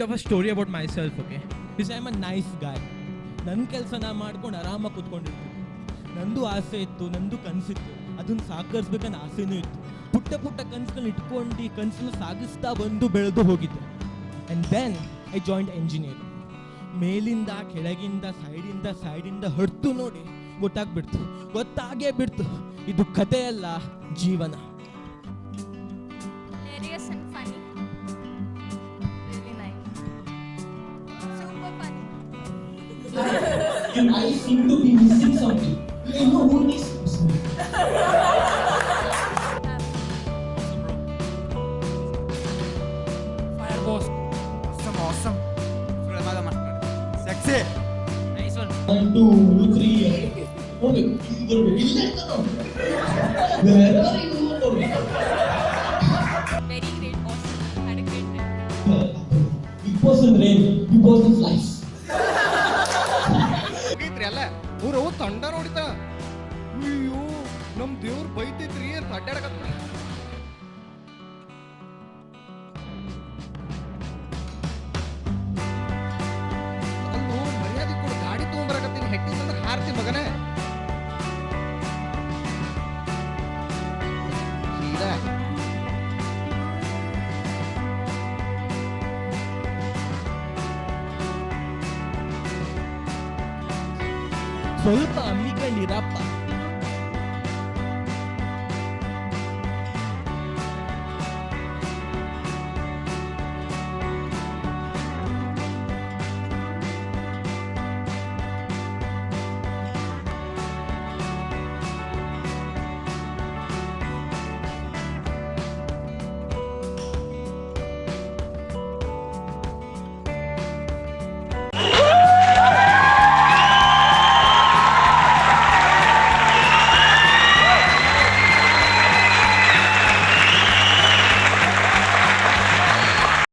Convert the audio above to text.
of a story about myself, okay? Because I'm a nice guy. ನನ್ನ ಕೆಲಸನ ಮಾಡ್ಕೊಂಡು ಆರಾಮಾಗಿ ಕೂತ್ಕೊಂಡಿರ್ತೀನಿ. ನಂದು ಆಸೆ ಇತ್ತು, ನಂದು ಕನಸಿತ್ತು, ಅದನ್ನು ಸಾಕರಿಸ್ಬೇಕನ್ನೋ ಆಸೆನೂ ಇತ್ತು. ಪುಟ್ಟ ಪುಟ್ಟ ಕನಸುಗಳನ್ನ ಇಟ್ಕೊಂಡು ಕನಸನ್ನ ಸಾಗಿಸ್ತಾ ಬಂದು ಬೆಳೆದು ಹೋಗಿದ್ದೆ. And then I joined engineering. ಮೇಲಿಂದ ಕೆಳಗಿಂದ ಸೈಡಿಂದ ಹೊಡ್ತು ನೋಡಿ ಗೊತ್ತಾಗೇ ಬಿಡ್ತು ಇದು ಕಥೆಯಲ್ಲ ಜೀವನ. I seem to be missing something. You know who this person is? Fire boss. Awesome. Sexy. Nice one. 1, 2, 3. Okay. Where are you? Very great, awesome. Had a great day. Big Boss in rain, Big Boss in flies. ಅಲ್ಲ ಅವ್ರು ತಂಡ ನೋಡಿತ ಅಯ್ಯೋ ನಮ್ ದೇವ್ರು ಬೈತಿದ್ರಿ ಅಡ್ಡಾಡಕತ್ತ ಅಲ್ಲೂ ಮರ್ಯಾದೆ ಕೊಡು ಗಾಡಿ ತಗೊಂಡ್ಬರಕತ್ತೀನಿ ಹೆಟ್ಟಿ ಅಂದ್ರೆ ಹಾರ್ತಿ ಮಗನೇ ಸೀದಾ ಸ್ವಲ್ಪ ಹಮ್ಮಿಕೊಂಡಿರಪ್ಪ.